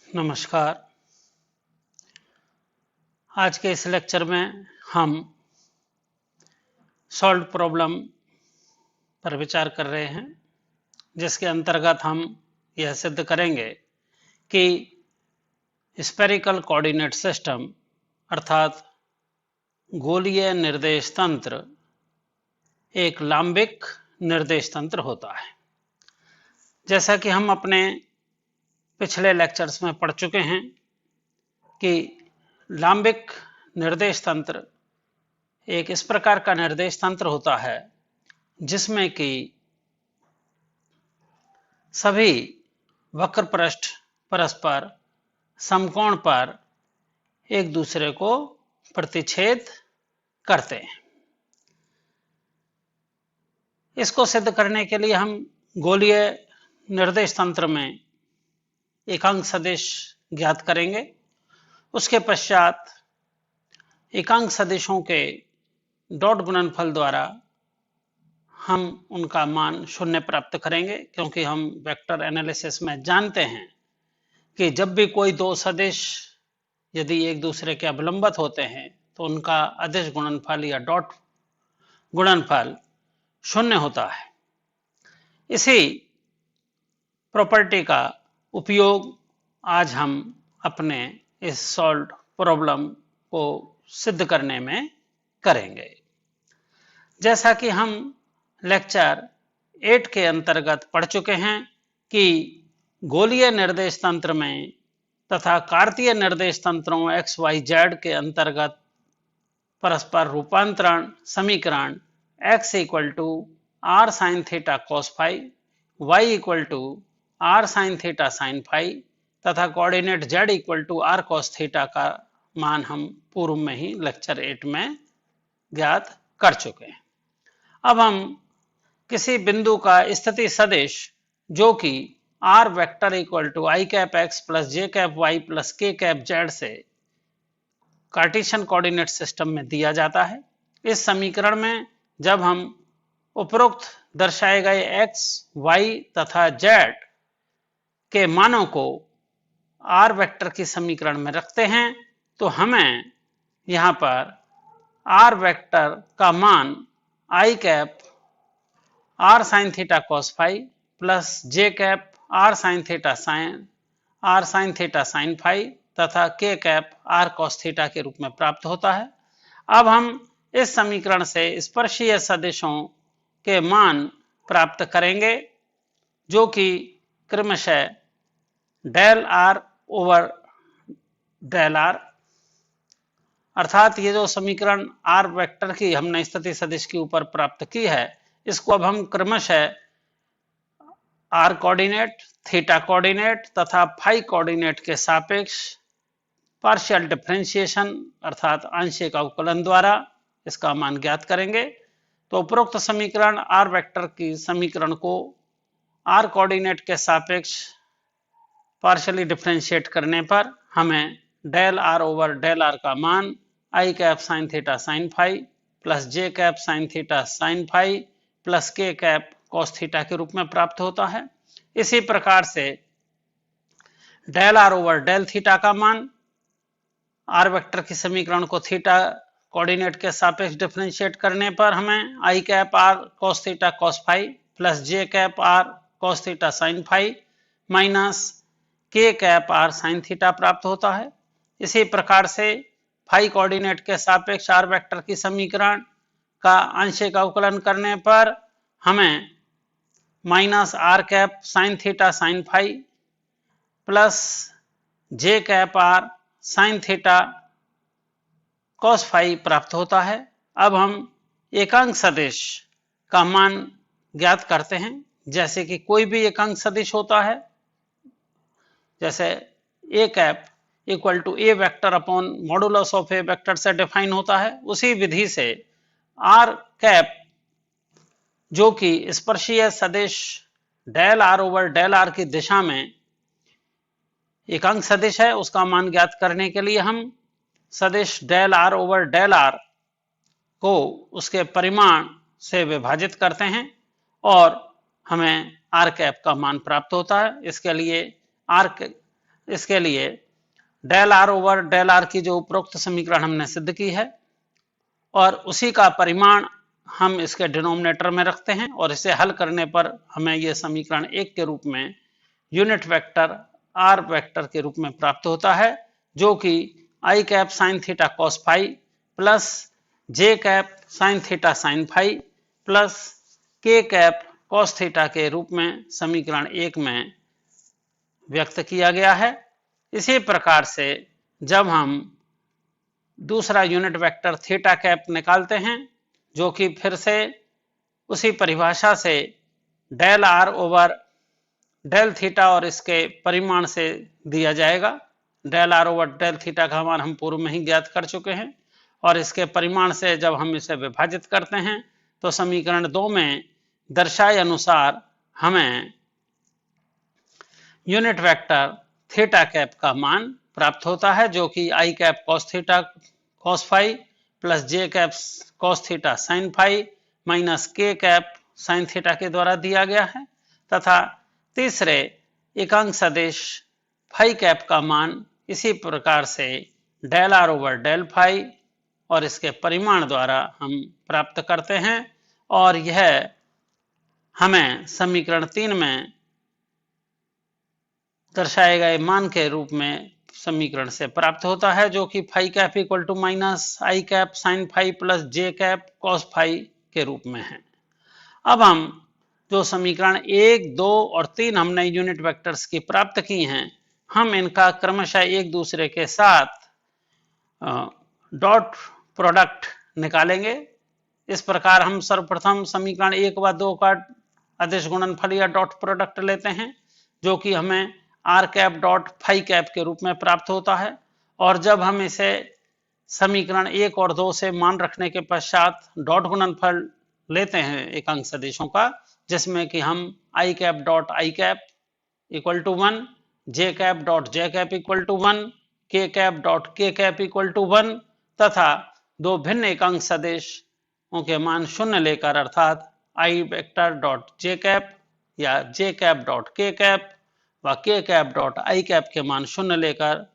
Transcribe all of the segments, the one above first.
नमस्कार। आज के इस लेक्चर में हम सॉल्व प्रॉब्लम पर विचार कर रहे हैं, जिसके अंतर्गत हम यह सिद्ध करेंगे कि स्फेरिकल कोऑर्डिनेट सिस्टम अर्थात गोलीय निर्देश तंत्र एक लांबिक निर्देश तंत्र होता है। जैसा कि हम अपने पिछले लेक्चर्स में पढ़ चुके हैं कि लांबिक निर्देश तंत्र एक इस प्रकार का निर्देश तंत्र होता है जिसमें कि सभी वक्र पृष्ठ परस्पर समकोण पर एक दूसरे को प्रतिच्छेद करते हैं। इसको सिद्ध करने के लिए हम गोलीय निर्देश तंत्र में एकांक सदिश ज्ञात करेंगे। उसके पश्चात एकांक सदिशों के डॉट गुणनफल द्वारा हम उनका मान शून्य प्राप्त करेंगे, क्योंकि हम वेक्टर एनालिसिस में जानते हैं कि जब भी कोई दो सदिश यदि एक दूसरे के अवलंबित होते हैं तो उनका अदिश गुणनफल या डॉट गुणनफल शून्य होता है। इसी प्रॉपर्टी का उपयोग आज हम अपने इस सॉल्व प्रॉब्लम को सिद्ध करने में करेंगे। जैसा कि हम लेक्चर 8 के अंतर्गत पढ़ चुके हैं कि गोलीय निर्देश तंत्र में तथा कार्तीय निर्देश तंत्रों x, y, z के अंतर्गत परस्पर रूपांतरण समीकरण x equal to R sine theta cos phi, y equal to R sine theta sine phi तथा coordinate z equal to R cos theta का मान हम पूर्व में ही लेक्चर 8 में ज्ञात कर चुके हैं। अब हम किसी बिंदु का स्थिति सदिश जो कि r vector equal to i cap x plus J cap y plus के कैप जेड से कार्टेशियन कोऑर्डिनेट सिस्टम में दिया जाता है। इस समीकरण में जब हम उपरोक्त दर्शाए गए एक्स, वाई तथा जेड के मानों को आर वेक्टर की समीकरण में रखते हैं तो हमें यहां पर आर वेक्टर का मान I cap are sine theta cos phi plus J cap are sine theta sine phi तथा K cap R cos theta के रूप में प्राप्त होता है। अब हम इस समीकरण से स्पर्शीय सदिशों के मान प्राप्त करेंगे जो कि क्रमशः del are over del r, अर्थात ये जो समीकरण आर वेक्टर की हमने स्थिति सदिश के ऊपर प्राप्त की है, इसको अब हम क्रमशः आर कोऑर्डिनेट, थीटा कोऑर्डिनेट तथा फाई कोऑर्डिनेट के सापेक्ष पार्शियल डिफरेंशिएशन अर्थात आंशिक अवकलन द्वारा इसका मान ज्ञात करेंगे। तो उपरोक्त समीकरण आर वेक्टर की समीकरण को आर कोऑर्डिनेट के सापेक्ष पार्शियली डिफरेंशिएट करने पर हमें del are over del R का मान I cap sine theta sine phi plus J cap sine theta sine phi plus के कैप कॉस थीटा के रूप में प्राप्त होता है। इसी प्रकार से del are over del theta का मान आर वेक्टर की समीकरण को थीटा कोऑर्डिनेट के सापेक्ष डिफरेंशिएट करने पर हमें I cap R cos theta cos phi plus J cap R cos theta sine phi minus K cap are sine theta प्राप्त होता है। इसी प्रकार से फाई कोऑर्डिनेट के सापेक्ष आर वेक्टर की समीकरण का आंशिक अवकलन करने पर हमें minus r cap sine theta sine phi plus J cap are sine theta cos phi प्राप्त होता है। अब हम एकांक सदिश का मान ज्ञात करते हैं। जैसे कि कोई भी एकांक सदिश होता है, जैसे A cap equal to A vector upon modulus of A vector से डिफाइन होता है, उसी विधि से आर कैप जो कि स्पर्शीय सदिश del are over del r की दिशा में एकांक सदिश है, उसका मान ज्ञात करने के लिए हम सदिश del are over del r को उसके परिमाण से विभाजित करते हैं और हमें आर कैप का मान प्राप्त होता है। इसके लिए आर इसके लिए del are over del r की जो उपरोक्त समीकरण हमने सिद्ध की है और उसी का परिमाण हम इसके डिनोमिनेटर में रखते हैं और इसे हल करने पर हमें यह समीकरण 1 के रूप में यूनिट वेक्टर आर वेक्टर के रूप में प्राप्त होता है, जो कि I cap sine theta cos phi plus J cap sine theta sine phi plus के कैप कॉस थीटा के रूप में समीकरण 1 में व्यक्त किया गया है। इसी प्रकार से जब हम दूसरा यूनिट वेक्टर थीटा कैप निकालते हैं, जो कि फिर से उसी परिभाषा से del are over del theta और इसके परिमाण से दिया जाएगा। Del are over del theta का मान हम पूर्व में ही ज्ञात कर चुके हैं और इसके परिमाण से जब हम इसे विभाजित करते हैं तो समीकरण 2 में दर्शाए अनुसार हमें यूनिट वेक्टर थीटा कैप का मान प्राप्त होता है, जो कि I cap cos theta cos phi plus J cap cos theta sine phi minus K cap sine theta के द्वारा दिया गया है तथा तीसरे एकांक सदिश फाई कैप का मान इसी प्रकार से del are over del phi और इसके परिमाण द्वारा हम प्राप्त करते हैं और यह हमें समीकरण 3 में दर्शाए गए मान के रूप में समीकरण से प्राप्त होता है, जो कि phi cap equal to minus i cap sine phi plus J cap cos phi के रूप में है। अब हम जो समीकरण 1, 2 और 3 हमने यूनिट वेक्टर्स की प्राप्त की हैं, हम इनका क्रमशः एक दूसरे के साथ डॉट प्रोडक्ट निकालेंगे। इस प्रकार हम सर्वप्रथम समीकरण 1 व 2 का अदिश गुणनफल या डॉट प्रोडक्ट लेते हैं, जो कि हमें r cap dot phi cap के रूप में प्राप्त होता है और जब हम इसे समीकरण 1 और 2 से मान रखने के पश्चात डॉट गुणनफल लेते हैं एकांक सदिशों का, जिसमें कि हम I cap dot I cap equal to 1, J cap dot J cap equal to 1, K cap dot K cap equal to 1 तथा दो भिन्न एकांक सदिशों के मान शून्य लेकर अर्थात आई वेक्टर डॉट जे कैप या जे कैप डॉट के कैप व के कैप डॉट आई कैप के मान शून्य लेकर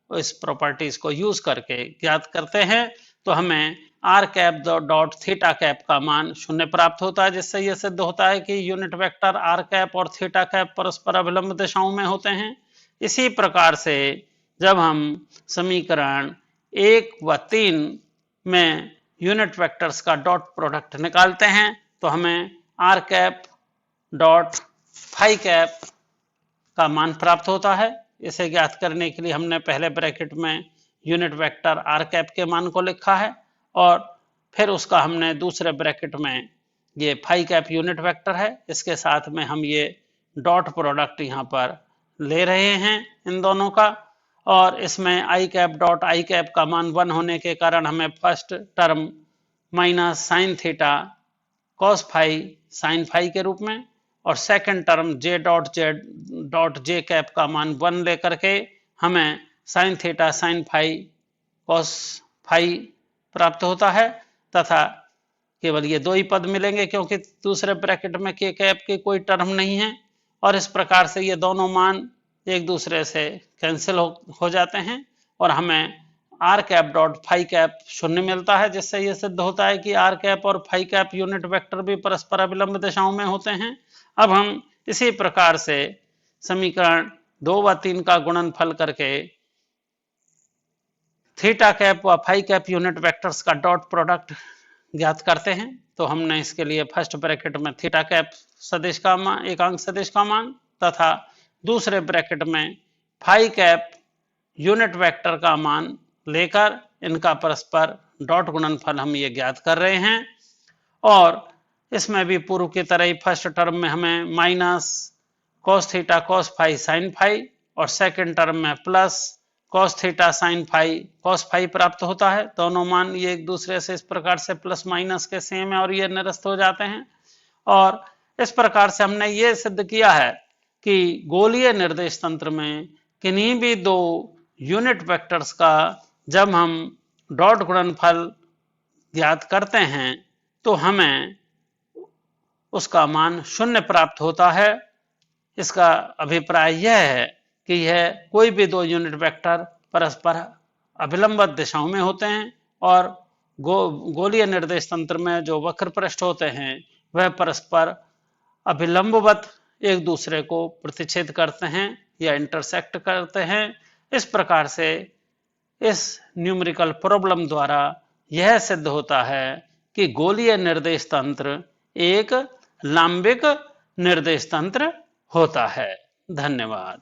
इस प्रॉपर्टीज को यूज करके ज्ञात करते हैं, तो हमें r cap dot theta cap का मान शून्य प्राप्त होता है, जिससे यह सिद्ध होता है कि यूनिट वेक्टर आर कैप और थीटा कैप परस्पर अभिलंब दिशाओं में होते हैं। इसी प्रकार से जब हम समीकरण 1 व 3 में यूनिट वेक्टर्स का डॉट प्रोडक्ट निकालते हैं तो हमें r cap dot phi cap का मान प्राप्त होता है। इसे ज्ञात करने के लिए हमने पहले ब्रैकेट में यूनिट वेक्टर आर कैप के मान को लिखा है और फिर उसका हमने दूसरे ब्रैकेट में ये फाई कैप यूनिट वेक्टर है, इसके साथ में हम ये डॉट प्रोडक्ट यहाँ पर ले रहे हैं इन दोनों का और इसमें i cap dot I cap का मान 1 होने के कारण हमें first term minus sine theta cos phi sine phi के रूप में और सेकंड टर्म जे डॉट जे कैप का मान 1 लेकर के हमें sine theta sine phi cos phi प्राप्त होता है तथा केवल ये दो ही पद मिलेंगे क्योंकि दूसरे ब्रैकेट में के कैप की कोई टर्म नहीं है और इस प्रकार से ये दोनों मान एक दूसरे से कैंसिल हो जाते हैं और हमें r cap dot phi cap शून्य मिलता है, जिससे यह सिद्ध होता है कि आर कैप और फाई कैप यूनिट वेक्टर भी परस्पर अभिलंब दिशाओं में होते हैं। अब हम इसी प्रकार से समीकरण 2 व 3 का गुणनफल करके थीटा कैप व फाई कैप यूनिट वेक्टर्स का डॉट प्रोडक्ट ज्ञात करते हैं। तो हमने इसके लिए फर्स्ट ब्रैकेट में थीटा कैप सदिश का मान एकांक सदिश का मान तथा दूसरे ब्रैकेट में फाई कैप यूनिट वेक्टर का मान लेकर इनका परस्पर डॉट गुणनफल हम ये ज्ञात कर रहे हैं और इसमें भी पूर्व की तरह ही फर्स्ट टर्म में हमें minus cos theta cos phi sine phi और सेकंड टर्म में plus cos theta sine phi cos phi प्राप्त होता है। दोनों मान ये एक दूसरे से इस प्रकार से प्लस माइनस के सेम है और ये निरस्त हो जाते हैं और इस प्रकार से हमने ये सिद्ध किया है कि गोलीय निर्देश तंत्र में किन्हीं भी दो यूनिट वेक्टर्स का जब हम डॉट गुणनफल ज्ञात करते हैं तो हमें उसका मान शून्य प्राप्त होता है। इसका अभिप्राय यह है कि यह कोई भी दो यूनिट वेक्टर परस्पर अभिलंबित दिशाओं में होते हैं और गोलीय निर्देश तंत्र में जो वक्र पृष्ठ होते हैं वह परस्पर अभिलंबवत एक दूसरे को प्रतिच्छेद करते हैं या इंटरसेक्ट करते हैं। इस प्रकार से इस न्यूमेरिकल प्रॉब्लम द्वारा यह सिद्ध होता है कि गोलीय निर्देश तंत्र एक लांबिक निर्देश तंत्र होता है। धन्यवाद।